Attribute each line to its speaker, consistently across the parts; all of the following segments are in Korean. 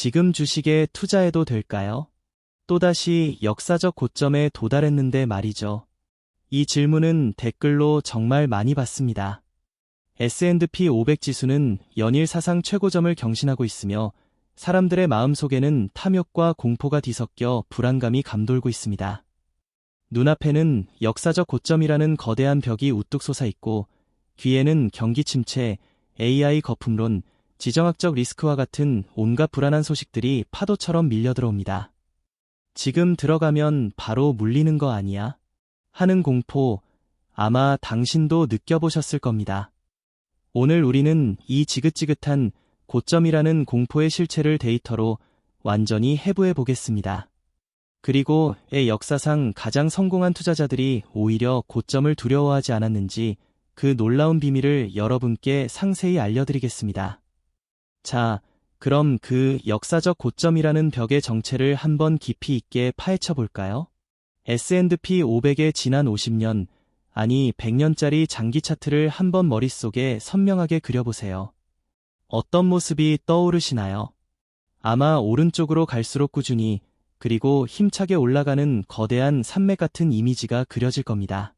Speaker 1: 지금 주식에 투자해도 될까요? 또다시 역사적 고점에 도달했는데 말이죠. 이 질문은 댓글로 정말 많이 받습니다. S&P 500 지수는 연일 사상 최고점을 경신하고 있으며 사람들의 마음속에는 탐욕과 공포가 뒤섞여 불안감이 감돌고 있습니다. 눈앞에는 역사적 고점이라는 거대한 벽이 우뚝 솟아있고 뒤에는 경기 침체, AI 거품론, 지정학적 리스크와 같은 온갖 불안한 소식들이 파도처럼 밀려들어옵니다. 지금 들어가면 바로 물리는 거 아니야? 하는 공포, 아마 당신도 느껴보셨을 겁니다. 오늘 우리는 이 지긋지긋한 고점이라는 공포의 실체를 데이터로 완전히 해부해 보겠습니다. 그리고 역사상 가장 성공한 투자자들이 오히려 고점을 두려워하지 않았는지 그 놀라운 비밀을 여러분께 상세히 알려드리겠습니다. 자, 그럼 그 역사적 고점이라는 벽의 정체를 한번 깊이 있게 파헤쳐 볼까요? S&P 500의 지난 50년, 아니 100년짜리 장기 차트를 한번 머릿속에 선명하게 그려보세요. 어떤 모습이 떠오르시나요? 아마 오른쪽으로 갈수록 꾸준히 그리고 힘차게 올라가는 거대한 산맥 같은 이미지가 그려질 겁니다.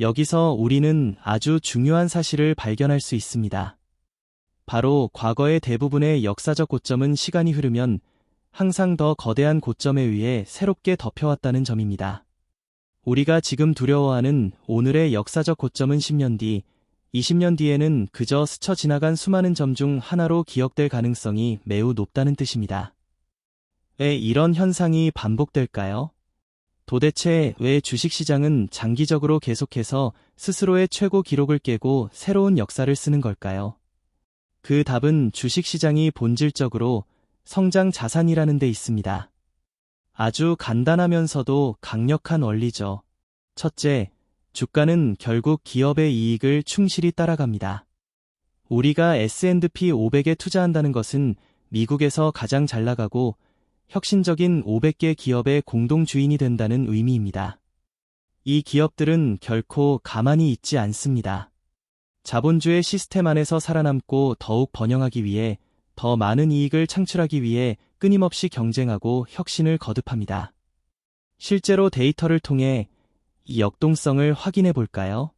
Speaker 1: 여기서 우리는 아주 중요한 사실을 발견할 수 있습니다. 바로 과거의 대부분의 역사적 고점은 시간이 흐르면 항상 더 거대한 고점에 의해 새롭게 덮여왔다는 점입니다. 우리가 지금 두려워하는 오늘의 역사적 고점은 10년 뒤, 20년 뒤에는 그저 스쳐 지나간 수많은 점 중 하나로 기억될 가능성이 매우 높다는 뜻입니다. 왜 이런 현상이 반복될까요? 도대체 왜 주식시장은 장기적으로 계속해서 스스로의 최고 기록을 깨고 새로운 역사를 쓰는 걸까요? 그 답은 주식시장이 본질적으로 성장 자산이라는 데 있습니다. 아주 간단하면서도 강력한 원리죠. 첫째, 주가는 결국 기업의 이익을 충실히 따라갑니다. 우리가 S&P 500에 투자한다는 것은 미국에서 가장 잘나가고 혁신적인 500개 기업의 공동 주인이 된다는 의미입니다. 이 기업들은 결코 가만히 있지 않습니다. 자본주의 시스템 안에서 살아남고 더욱 번영하기 위해 더 많은 이익을 창출하기 위해 끊임없이 경쟁하고 혁신을 거듭합니다. 실제로 데이터를 통해 이 역동성을 확인해 볼까요?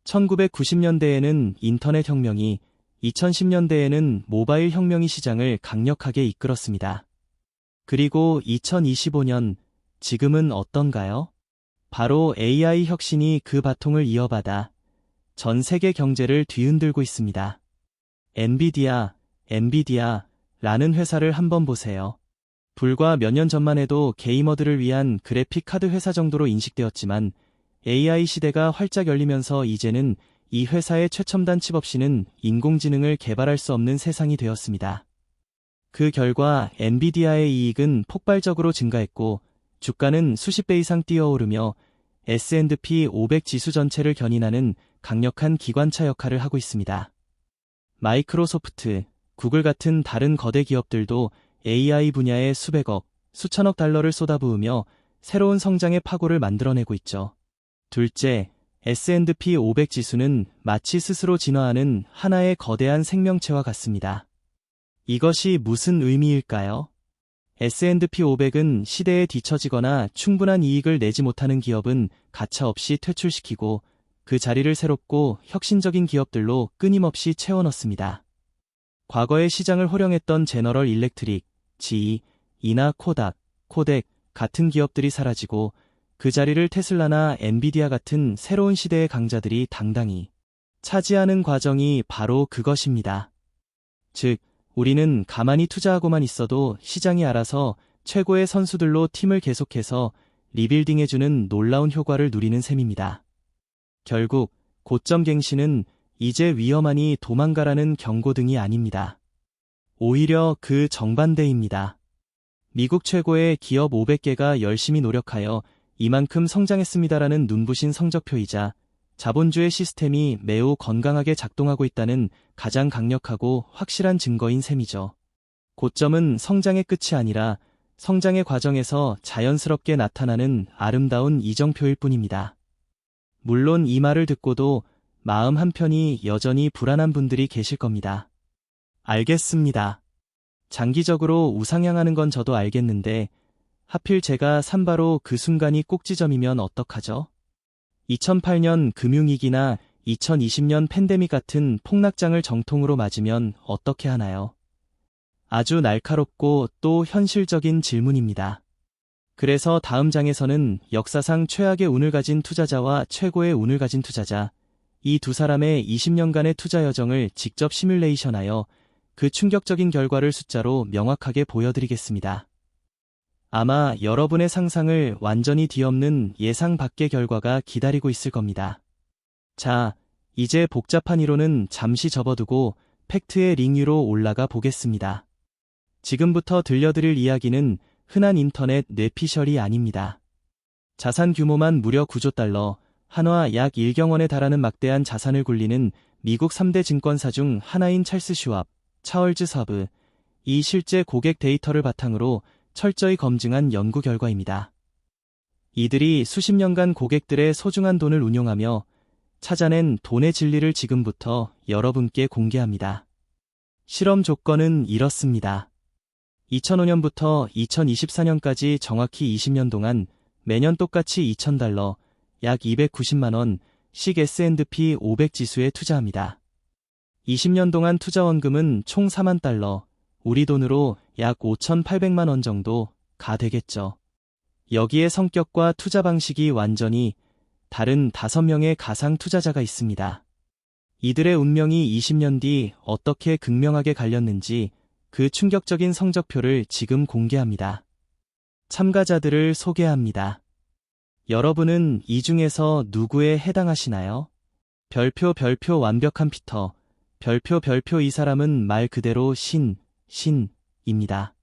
Speaker 1: 1990년대에는 인터넷 혁명이, 2010년대에는 모바일 혁명이 시장을 강력하게 이끌었습니다. 그리고 2025년, 지금은 어떤가요? 바로 AI 혁신이 그 바통을 이어받아 전 세계 경제를 뒤흔들고 있습니다. 엔비디아라는 회사를 한번 보세요. 불과 몇 년 전만 해도 게이머들을 위한 그래픽 카드 회사 정도로 인식되었지만 AI 시대가 활짝 열리면서 이제는 이 회사의 최첨단 칩 없이는 인공지능을 개발할 수 없는 세상이 되었습니다. 그 결과 엔비디아의 이익은 폭발적으로 증가했고 주가는 수십 배 이상 뛰어오르며 S&P 500 지수 전체를 견인하는 강력한 기관차 역할을 하고 있습니다. 마이크로소프트, 구글 같은 다른 거대 기업들도 AI 분야에 수백억, 수천억 달러를 쏟아부으며 새로운 성장의 파고를 만들어내고 있죠. 둘째, S&P 500 지수는 마치 스스로 진화하는 하나의 거대한 생명체와 같습니다. 이것이 무슨 의미일까요? S&P 500은 시대에 뒤처지거나 충분한 이익을 내지 못하는 기업은 가차없이 퇴출시키고 그 자리를 새롭고 혁신적인 기업들로 끊임없이 채워넣습니다. 과거의 시장을 호령했던 제너럴 일렉트릭, GE, 이나 코덱 같은 기업들이 사라지고 그 자리를 테슬라나 엔비디아 같은 새로운 시대의 강자들이 당당히 차지하는 과정이 바로 그것입니다. 즉, 우리는 가만히 투자하고만 있어도 시장이 알아서 최고의 선수들로 팀을 계속해서 리빌딩해주는 놀라운 효과를 누리는 셈입니다. 결국 고점 갱신은 이제 위험하니 도망가라는 경고등이 아닙니다. 오히려 그 정반대입니다. 미국 최고의 기업 500개가 열심히 노력하여 이만큼 성장했습니다라는 눈부신 성적표이자 자본주의 시스템이 매우 건강하게 작동하고 있다는 가장 강력하고 확실한 증거인 셈이죠. 고점은 성장의 끝이 아니라 성장의 과정에서 자연스럽게 나타나는 아름다운 이정표일 뿐입니다. 물론 이 말을 듣고도 마음 한편이 여전히 불안한 분들이 계실 겁니다. 알겠습니다. 장기적으로 우상향하는 건 저도 알겠는데 하필 제가 산 바로 그 순간이 꼭지점이면 어떡하죠? 2008년 금융위기나 2020년 팬데믹 같은 폭락장을 정통으로 맞으면 어떻게 하나요? 아주 날카롭고 또 현실적인 질문입니다. 그래서 다음 장에서는 역사상 최악의 운을 가진 투자자와 최고의 운을 가진 투자자, 이 두 사람의 20년간의 투자 여정을 직접 시뮬레이션하여 그 충격적인 결과를 숫자로 명확하게 보여드리겠습니다. 아마 여러분의 상상을 완전히 뒤엎는 예상 밖의 결과가 기다리고 있을 겁니다. 자, 이제 복잡한 이론은 잠시 접어두고 팩트의 링 위로 올라가 보겠습니다. 지금부터 들려드릴 이야기는 흔한 인터넷 뇌피셜이 아닙니다. 자산 규모만 무려 9조 달러, 한화 약 1경 원에 달하는 막대한 자산을 굴리는 미국 3대 증권사 중 하나인 찰스 슈왑, 차얼즈 셔브, 이 실제 고객 데이터를 바탕으로 철저히 검증한 연구 결과입니다. 이들이 수십 년간 고객들의 소중한 돈을 운용하며 찾아낸 돈의 진리를 지금부터 여러분께 공개합니다. 실험 조건은 이렇습니다. 2005년부터 2024년까지 정확히 20년 동안 매년 똑같이 2,000달러, 약 290만 원씩 S&P 500 지수에 투자합니다. 20년 동안 투자 원금은 총 4만 달러, 우리 돈으로 약 5,800만 원 정도가 되겠죠. 여기에 성격과 투자 방식이 완전히 다른 5명의 가상 투자자가 있습니다. 이들의 운명이 20년 뒤 어떻게 극명하게 갈렸는지 그 충격적인 성적표를 지금 공개합니다. 참가자들을 소개합니다. 여러분은 이 중에서 누구에 해당하시나요? 별표 완벽한 피터, 별표 이 사람은 말 그대로 신입니다.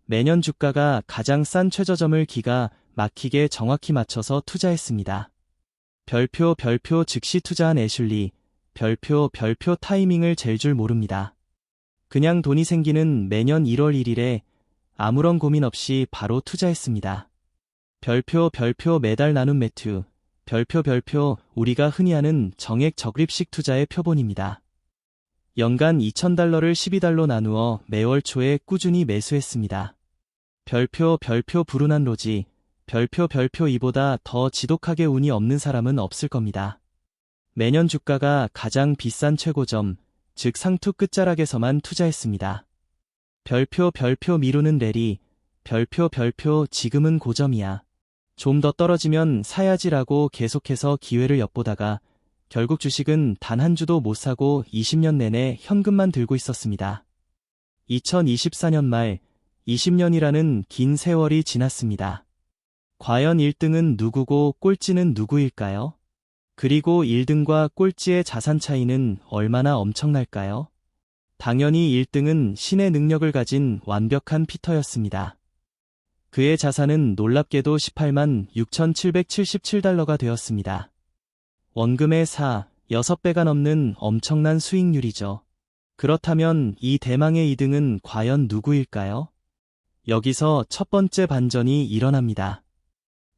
Speaker 1: 매년 주가가 가장 싼 최저점을 기가 막히게 정확히 맞춰서 투자했습니다. 별표 즉시 투자한 애슐리, 별표 타이밍을 잴 줄 모릅니다. 그냥 돈이 생기는 매년 1월 1일에 아무런 고민 없이 바로 투자했습니다. 별표 매달 나눈 매튜, 별표 우리가 흔히 하는 정액 적립식 투자의 표본입니다. 연간 2,000달러를 12달러 나누어 매월 초에 꾸준히 매수했습니다. 별표 불운한 로지, 별표 이보다 더 지독하게 운이 없는 사람은 없을 겁니다. 매년 주가가 가장 비싼 최고점, 즉 상투 끝자락에서만 투자했습니다. 별표 미루는 레리, 별표 지금은 고점이야. 좀 더 떨어지면 사야지라고 계속해서 기회를 엿보다가 결국 주식은 단 한 주도 못 사고 20년 내내 현금만 들고 있었습니다. 2024년 말 20년이라는 긴 세월이 지났습니다. 과연 1등은 누구고 꼴찌는 누구일까요? 그리고 1등과 꼴찌의 자산 차이는 얼마나 엄청날까요? 당연히 1등은 신의 능력을 가진 완벽한 피터였습니다. 그의 자산은 놀랍게도 18만 6,777달러가 되었습니다. 원금의 6배가 넘는 엄청난 수익률이죠. 그렇다면 이 대망의 2등은 과연 누구일까요? 여기서 첫 번째 반전이 일어납니다.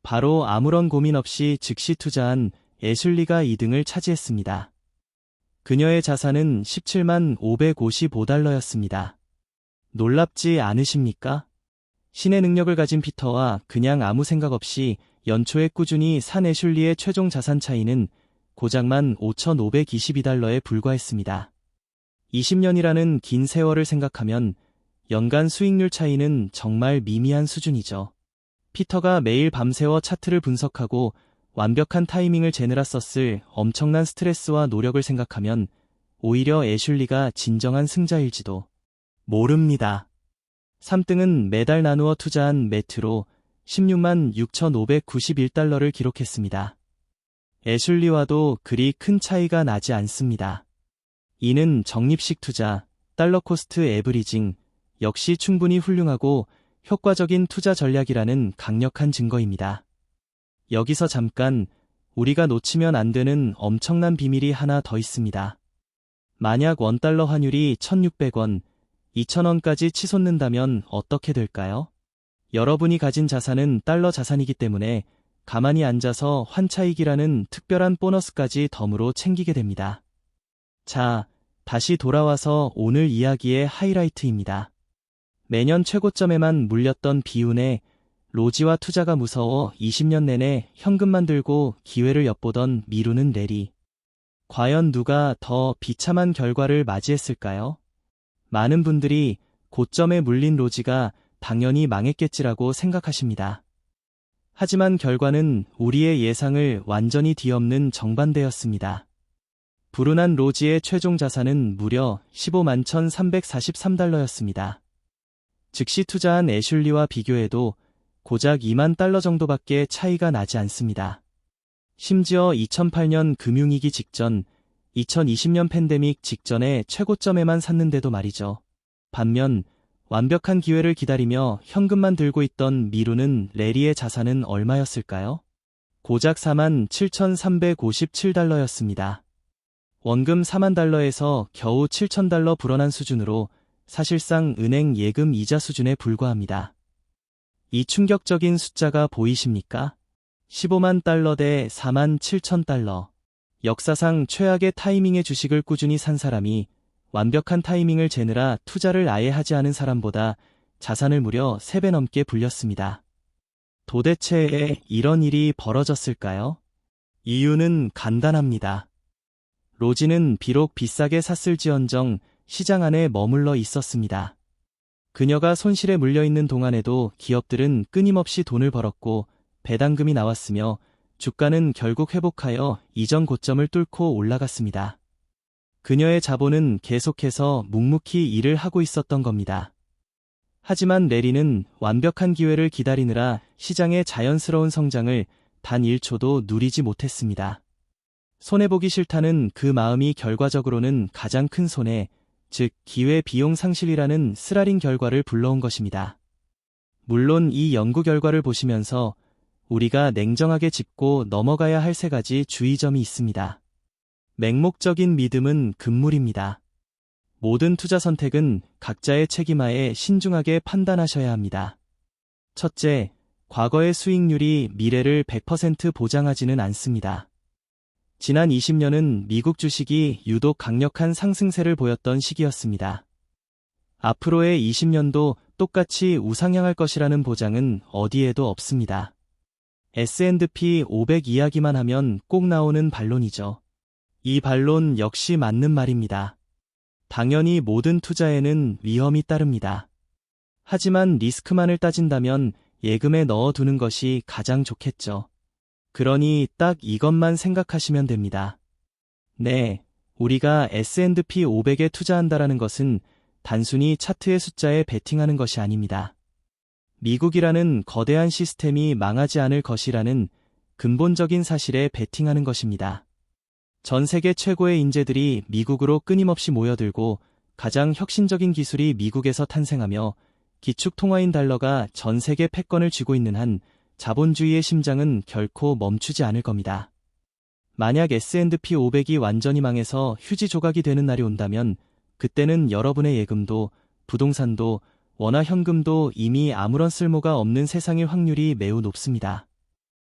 Speaker 1: 바로 아무런 고민 없이 즉시 투자한 애슐리가 2등을 차지했습니다. 그녀의 자산은 17만 555달러였습니다. 놀랍지 않으십니까? 신의 능력을 가진 피터와 그냥 아무 생각 없이 연초에 꾸준히 산 애슐리의 최종 자산 차이는 고작만 5,522달러에 불과했습니다. 20년이라는 긴 세월을 생각하면 연간 수익률 차이는 정말 미미한 수준이죠. 피터가 매일 밤새워 차트를 분석하고 완벽한 타이밍을 재느라 썼을 엄청난 스트레스와 노력을 생각하면 오히려 애슐리가 진정한 승자일지도 모릅니다. 3등은 매달 나누어 투자한 매튜로 16만 6,591달러를 기록했습니다. 애슐리와도 그리 큰 차이가 나지 않습니다. 이는 적립식 투자, 달러 코스트 에브리징, 역시 충분히 훌륭하고 효과적인 투자 전략이라는 강력한 증거입니다. 여기서 잠깐 우리가 놓치면 안 되는 엄청난 비밀이 하나 더 있습니다. 만약 원달러 환율이 1,600원, 2,000원까지 치솟는다면 어떻게 될까요? 여러분이 가진 자산은 달러 자산이기 때문에 가만히 앉아서 환차익이라는 특별한 보너스까지 덤으로 챙기게 됩니다. 자, 다시 돌아와서 오늘 이야기의 하이라이트입니다. 매년 최고점에만 물렸던 비운에 로지와 투자가 무서워 20년 내내 현금만 들고 기회를 엿보던 미루는 레리. 과연 누가 더 비참한 결과를 맞이했을까요? 많은 분들이 고점에 물린 로지가 당연히 망했겠지라고 생각하십니다. 하지만 결과는 우리의 예상을 완전히 뒤엎는 정반대였습니다. 불운한 로지의 최종 자산은 무려 15만 1,343달러였습니다. 즉시 투자한 애슐리와 비교해도 고작 2만 달러 정도밖에 차이가 나지 않습니다. 심지어 2008년 금융위기 직전, 2020년 팬데믹 직전에 최고점에만 샀는데도 말이죠. 반면 완벽한 기회를 기다리며 현금만 들고 있던 미루는 레리의 자산은 얼마였을까요? 고작 4만 7,357달러였습니다. 원금 4만 달러에서 겨우 7,000달러 불어난 수준으로 사실상 은행 예금 이자 수준에 불과합니다. 이 충격적인 숫자가 보이십니까? 15만 달러 대 4만 7천 달러. 역사상 최악의 타이밍의 주식을 꾸준히 산 사람이 완벽한 타이밍을 재느라 투자를 아예 하지 않은 사람보다 자산을 무려 3배 넘게 불렸습니다. 도대체 왜 이런 일이 벌어졌을까요? 이유는 간단합니다. 로지는 비록 비싸게 샀을지언정 시장 안에 머물러 있었습니다. 그녀가 손실에 물려있는 동안에도 기업들은 끊임없이 돈을 벌었고 배당금이 나왔으며 주가는 결국 회복하여 이전 고점을 뚫고 올라갔습니다. 그녀의 자본은 계속해서 묵묵히 일을 하고 있었던 겁니다. 하지만 레리는 완벽한 기회를 기다리느라 시장의 자연스러운 성장을 단 1초도 누리지 못했습니다. 손해보기 싫다는 그 마음이 결과적으로는 가장 큰 손해, 즉 기회 비용 상실이라는 쓰라린 결과를 불러온 것입니다. 물론 이 연구 결과를 보시면서 우리가 냉정하게 짚고 넘어가야 할 3가지 주의점이 있습니다. 맹목적인 믿음은 금물입니다. 모든 투자 선택은 각자의 책임하에 신중하게 판단하셔야 합니다. 첫째, 과거의 수익률이 미래를 100% 보장하지는 않습니다. 지난 20년은 미국 주식이 유독 강력한 상승세를 보였던 시기였습니다. 앞으로의 20년도 똑같이 우상향할 것이라는 보장은 어디에도 없습니다. S&P 500 이야기만 하면 꼭 나오는 반론이죠. 이 반론 역시 맞는 말입니다. 당연히 모든 투자에는 위험이 따릅니다. 하지만 리스크만을 따진다면 예금에 넣어두는 것이 가장 좋겠죠. 그러니 딱 이것만 생각하시면 됩니다. 네, 우리가 S&P 500에 투자한다라는 것은 단순히 차트의 숫자에 베팅하는 것이 아닙니다. 미국이라는 거대한 시스템이 망하지 않을 것이라는 근본적인 사실에 베팅하는 것입니다. 전 세계 최고의 인재들이 미국으로 끊임없이 모여들고 가장 혁신적인 기술이 미국에서 탄생하며 기축통화인 달러가 전 세계 패권을 쥐고 있는 한 자본주의의 심장은 결코 멈추지 않을 겁니다. 만약 S&P 500이 완전히 망해서 휴지 조각이 되는 날이 온다면 그때는 여러분의 예금도 부동산도 원화 현금도 이미 아무런 쓸모가 없는 세상일 확률이 매우 높습니다.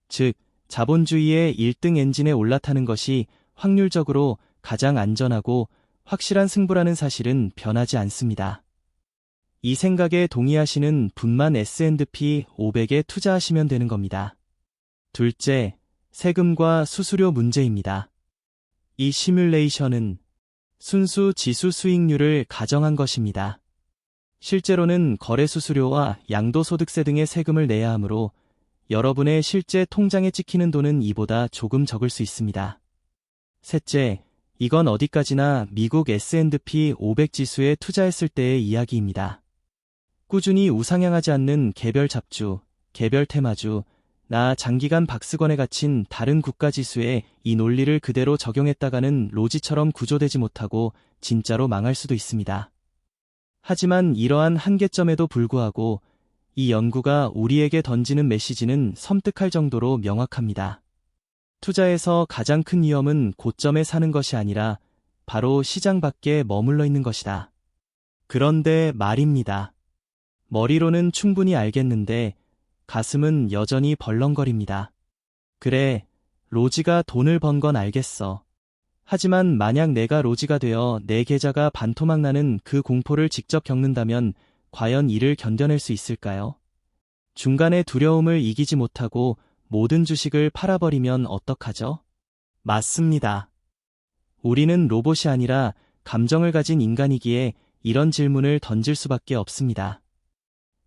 Speaker 1: 즉, 자본주의의 1등 엔진에 올라타는 것이 확률적으로 가장 안전하고 확실한 승부라는 사실은 변하지 않습니다. 이 생각에 동의하시는 분만 S&P 500에 투자하시면 되는 겁니다. 둘째, 세금과 수수료 문제입니다. 이 시뮬레이션은 순수 지수 수익률을 가정한 것입니다. 실제로는 거래 수수료와 양도소득세 등의 세금을 내야 하므로 여러분의 실제 통장에 찍히는 돈은 이보다 조금 적을 수 있습니다. 셋째, 이건 어디까지나 미국 S&P 500 지수에 투자했을 때의 이야기입니다. 꾸준히 우상향하지 않는 개별 잡주, 개별 테마주, 나 장기간 박스권에 갇힌 다른 국가 지수에 이 논리를 그대로 적용했다가는 로지처럼 구조되지 못하고 진짜로 망할 수도 있습니다. 하지만 이러한 한계점에도 불구하고 이 연구가 우리에게 던지는 메시지는 섬뜩할 정도로 명확합니다. 투자에서 가장 큰 위험은 고점에 사는 것이 아니라 바로 시장 밖에 머물러 있는 것이다. 그런데 말입니다. 머리로는 충분히 알겠는데 가슴은 여전히 벌렁거립니다. 그래, 로지가 돈을 번 건 알겠어. 하지만 만약 내가 로지가 되어 내 계좌가 반토막 나는 그 공포를 직접 겪는다면 과연 이를 견뎌낼 수 있을까요? 중간에 두려움을 이기지 못하고 모든 주식을 팔아버리면 어떡하죠? 맞습니다. 우리는 로봇이 아니라 감정을 가진 인간이기에 이런 질문을 던질 수밖에 없습니다.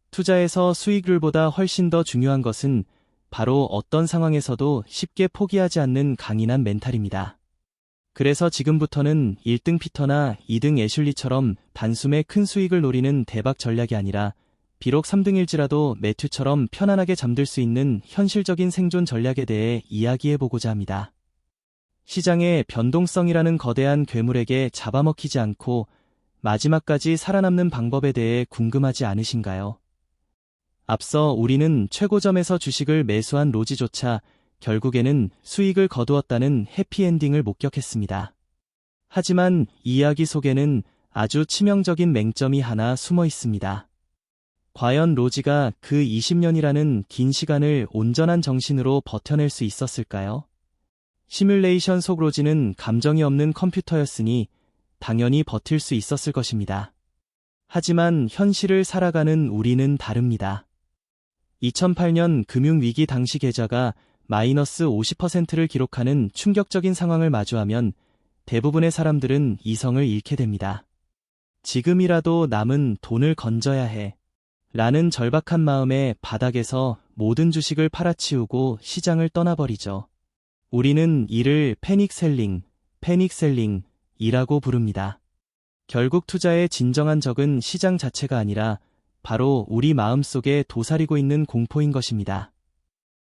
Speaker 1: 투자에서 수익률보다 훨씬 더 중요한 것은 바로 어떤 상황에서도 쉽게 포기하지 않는 강인한 멘탈입니다. 그래서 지금부터는 1등 피터나 2등 애슐리처럼 단숨에 큰 수익을 노리는 대박 전략이 아니라 비록 3등일지라도 매튜처럼 편안하게 잠들 수 있는 현실적인 생존 전략에 대해 이야기해보고자 합니다. 시장의 변동성이라는 거대한 괴물에게 잡아먹히지 않고 마지막까지 살아남는 방법에 대해 궁금하지 않으신가요? 앞서 우리는 최고점에서 주식을 매수한 로지조차 결국에는 수익을 거두었다는 해피엔딩을 목격했습니다. 하지만 이 이야기 속에는 아주 치명적인 맹점이 하나 숨어 있습니다. 과연 로지가 그 20년이라는 긴 시간을 온전한 정신으로 버텨낼 수 있었을까요? 시뮬레이션 속 로지는 감정이 없는 컴퓨터였으니 당연히 버틸 수 있었을 것입니다. 하지만 현실을 살아가는 우리는 다릅니다. 2008년 금융위기 당시 계좌가 마이너스 50%를 기록하는 충격적인 상황을 마주하면 대부분의 사람들은 이성을 잃게 됩니다. 지금이라도 남은 돈을 건져야 해. 라는 절박한 마음에 바닥에서 모든 주식을 팔아치우고 시장을 떠나버리죠. 우리는 이를 패닉셀링이라고 부릅니다. 결국 투자의 진정한 적은 시장 자체가 아니라 바로 우리 마음속에 도사리고 있는 공포인 것입니다.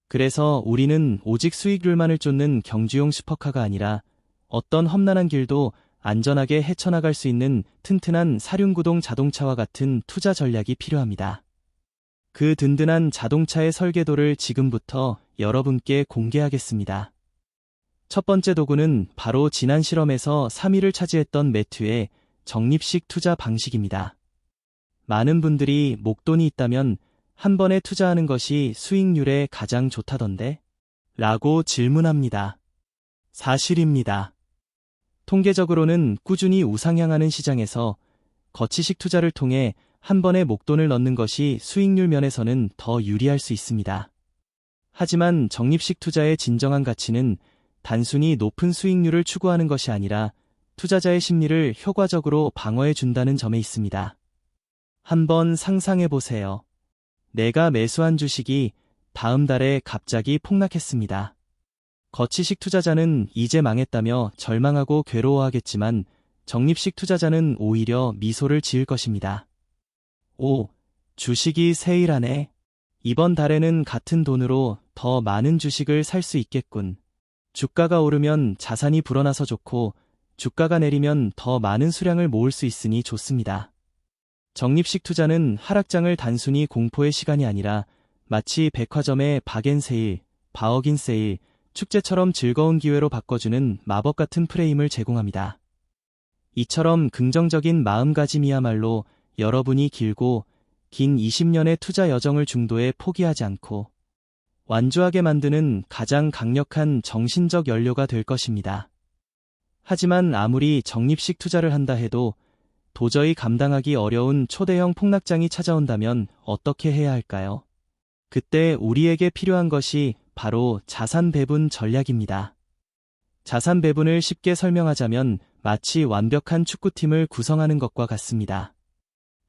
Speaker 1: 그래서 우리는 오직 수익률만을 쫓는 경주용 슈퍼카가 아니라 어떤 험난한 길도 안전하게 헤쳐나갈 수 있는 튼튼한 사륜구동 자동차와 같은 투자 전략이 필요합니다. 그 든든한 자동차의 설계도를 지금부터 여러분께 공개하겠습니다. 첫 번째 도구는 바로 지난 실험에서 3위를 차지했던 매튜의 적립식 투자 방식입니다. 많은 분들이 목돈이 있다면 한 번에 투자하는 것이 수익률에 가장 좋다던데? 라고 질문합니다. 사실입니다. 통계적으로는 꾸준히 우상향하는 시장에서 거치식 투자를 통해 한 번에 목돈을 넣는 것이 수익률 면에서는 더 유리할 수 있습니다. 하지만 적립식 투자의 진정한 가치는 단순히 높은 수익률을 추구하는 것이 아니라 투자자의 심리를 효과적으로 방어해 준다는 점에 있습니다. 한번 상상해 보세요. 내가 매수한 주식이 다음 달에 갑자기 폭락했습니다. 거치식 투자자는 이제 망했다며 절망하고 괴로워하겠지만 적립식 투자자는 오히려 미소를 지을 것입니다. 오, 주식이 세일하네. 이번 달에는 같은 돈으로 더 많은 주식을 살 수 있겠군. 주가가 오르면 자산이 불어나서 좋고 주가가 내리면 더 많은 수량을 모을 수 있으니 좋습니다. 적립식 투자는 하락장을 단순히 공포의 시간이 아니라 마치 백화점의 박앤세일, 바어긴 세일, 축제처럼 즐거운 기회로 바꿔주는 마법 같은 프레임을 제공합니다. 이처럼 긍정적인 마음가짐이야말로 여러분이 길고 긴 20년의 투자 여정을 중도에 포기하지 않고 완주하게 만드는 가장 강력한 정신적 연료가 될 것입니다. 하지만 아무리 적립식 투자를 한다 해도 도저히 감당하기 어려운 초대형 폭락장이 찾아온다면 어떻게 해야 할까요? 그때 우리에게 필요한 것이 바로 자산 배분 전략입니다. 자산 배분을 쉽게 설명하자면 마치 완벽한 축구팀을 구성하는 것과 같습니다.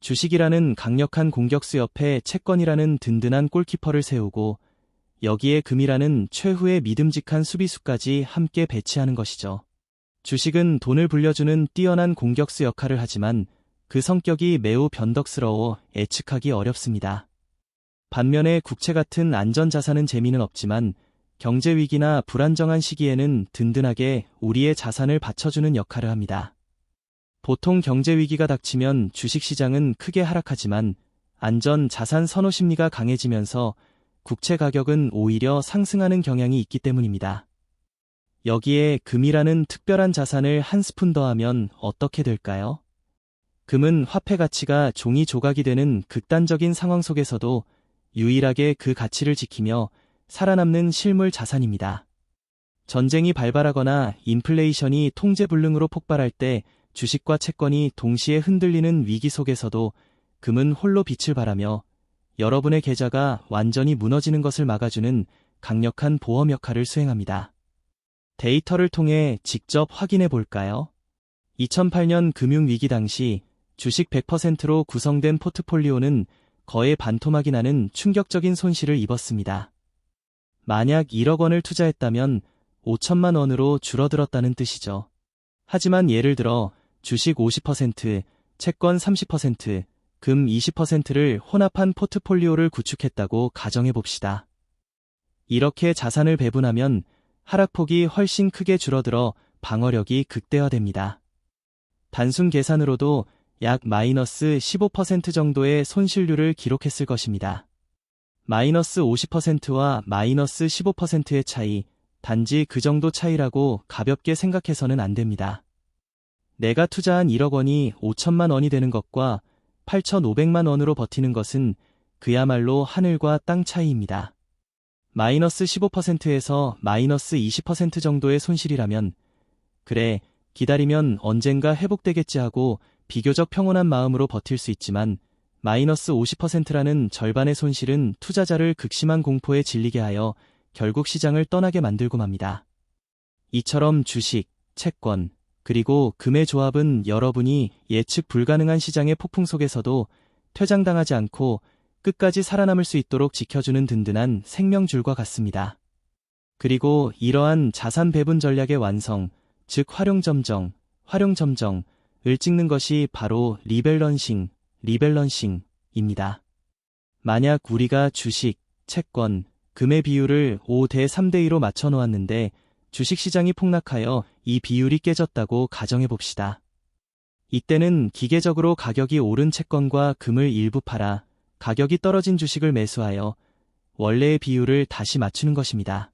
Speaker 1: 주식이라는 강력한 공격수 옆에 채권이라는 든든한 골키퍼를 세우고 여기에 금이라는 최후의 믿음직한 수비수까지 함께 배치하는 것이죠. 주식은 돈을 불려주는 뛰어난 공격수 역할을 하지만 그 성격이 매우 변덕스러워 예측하기 어렵습니다. 반면에 국채 같은 안전자산은 재미는 없지만 경제위기나 불안정한 시기에는 든든하게 우리의 자산을 받쳐주는 역할을 합니다. 보통 경제위기가 닥치면 주식시장은 크게 하락하지만 안전자산 선호 심리가 강해지면서 국채 가격은 오히려 상승하는 경향이 있기 때문입니다. 여기에 금이라는 특별한 자산을 한 스푼 더하면 어떻게 될까요? 금은 화폐 가치가 종이 조각이 되는 극단적인 상황 속에서도 유일하게 그 가치를 지키며 살아남는 실물 자산입니다. 전쟁이 발발하거나 인플레이션이 통제불능으로 폭발할 때 주식과 채권이 동시에 흔들리는 위기 속에서도 금은 홀로 빛을 발하며 여러분의 계좌가 완전히 무너지는 것을 막아주는 강력한 보험 역할을 수행합니다. 데이터를 통해 직접 확인해 볼까요? 2008년 금융위기 당시 주식 100%로 구성된 포트폴리오는 거의 반토막이 나는 충격적인 손실을 입었습니다. 만약 1억 원을 투자했다면 5천만 원으로 줄어들었다는 뜻이죠. 하지만 예를 들어 주식 50%, 채권 30%, 금 20%를 혼합한 포트폴리오를 구축했다고 가정해 봅시다. 이렇게 자산을 배분하면 하락폭이 훨씬 크게 줄어들어 방어력이 극대화됩니다. 단순 계산으로도 약 마이너스 15% 정도의 손실률을 기록했을 것입니다. 마이너스 50%와 마이너스 15%의 차이, 단지 그 정도 차이라고 가볍게 생각해서는 안 됩니다. 내가 투자한 1억 원이 5천만 원이 되는 것과 8,500만 원으로 버티는 것은 그야말로 하늘과 땅 차이입니다. 마이너스 15%에서 마이너스 20% 정도의 손실이라면 그래, 기다리면 언젠가 회복되겠지 하고 비교적 평온한 마음으로 버틸 수 있지만 마이너스 50%라는 절반의 손실은 투자자를 극심한 공포에 질리게 하여 결국 시장을 떠나게 만들고 맙니다. 이처럼 주식, 채권, 그리고 금의 조합은 여러분이 예측 불가능한 시장의 폭풍 속에서도 퇴장당하지 않고 끝까지 살아남을 수 있도록 지켜주는 든든한 생명줄과 같습니다. 그리고 이러한 자산 배분 전략의 완성, 즉 활용점정을 찍는 것이 바로 리밸런싱입니다. 만약 우리가 주식, 채권, 금의 비율을 5대 3대 2로 맞춰 놓았는데 주식시장이 폭락하여 이 비율이 깨졌다고 가정해 봅시다. 이때는 기계적으로 가격이 오른 채권과 금을 일부 팔아 가격이 떨어진 주식을 매수하여 원래의 비율을 다시 맞추는 것입니다.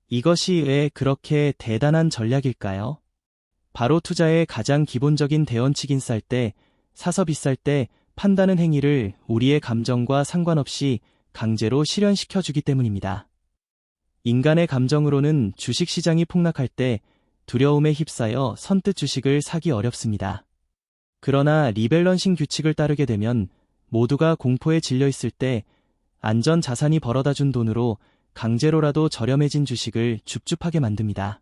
Speaker 1: 이것이 왜 그렇게 대단한 전략일까요? 바로 투자의 가장 기본적인 대원칙인 쌀 때, 사서 비쌀 때 판다는 행위를 우리의 감정과 상관없이 강제로 실현시켜주기 때문입니다. 인간의 감정으로는 주식시장이 폭락할 때 두려움에 휩싸여 선뜻 주식을 사기 어렵습니다. 그러나 리밸런싱 규칙을 따르게 되면 모두가 공포에 질려 있을 때 안전 자산이 벌어다준 돈으로 강제로라도 저렴해진 주식을 줍줍하게 만듭니다.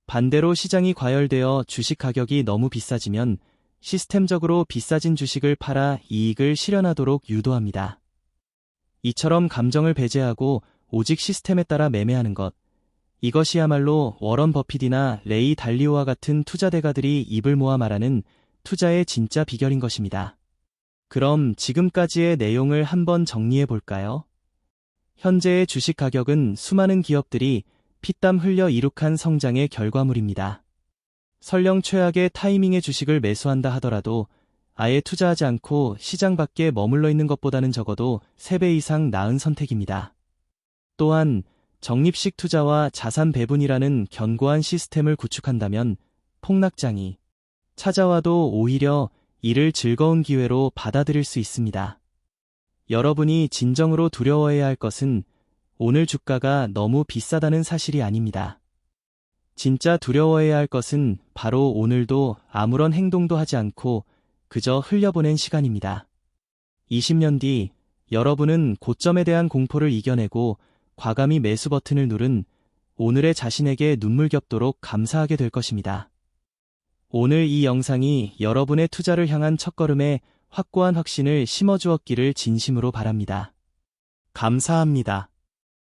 Speaker 1: 반대로 시장이 과열되어 주식 가격이 너무 비싸지면 시스템적으로 비싸진 주식을 팔아 이익을 실현하도록 유도합니다. 이처럼 감정을 배제하고 오직 시스템에 따라 매매하는 것. 이것이야말로 워런 버핏이나 레이 달리오와 같은 투자 대가들이 입을 모아 말하는 투자의 진짜 비결인 것입니다. 그럼 지금까지의 내용을 한번 정리해 볼까요? 현재의 주식 가격은 수많은 기업들이 피땀 흘려 이룩한 성장의 결과물입니다. 설령 최악의 타이밍에 주식을 매수한다 하더라도 아예 투자하지 않고 시장 밖에 머물러 있는 것보다는 적어도 3배 이상 나은 선택입니다. 또한 적립식 투자와 자산 배분이라는 견고한 시스템을 구축한다면 폭락장이 찾아와도 오히려 이를 즐거운 기회로 받아들일 수 있습니다. 여러분이 진정으로 두려워해야 할 것은 오늘 주가가 너무 비싸다는 사실이 아닙니다. 진짜 두려워해야 할 것은 바로 오늘도 아무런 행동도 하지 않고 그저 흘려보낸 시간입니다. 20년 뒤 여러분은 고점에 대한 공포를 이겨내고 과감히 매수 버튼을 누른 오늘의 자신에게 눈물겹도록 감사하게 될 것입니다. 오늘 이 영상이 여러분의 투자를 향한 첫걸음에 확고한 확신을 심어주었기를 진심으로 바랍니다. 감사합니다.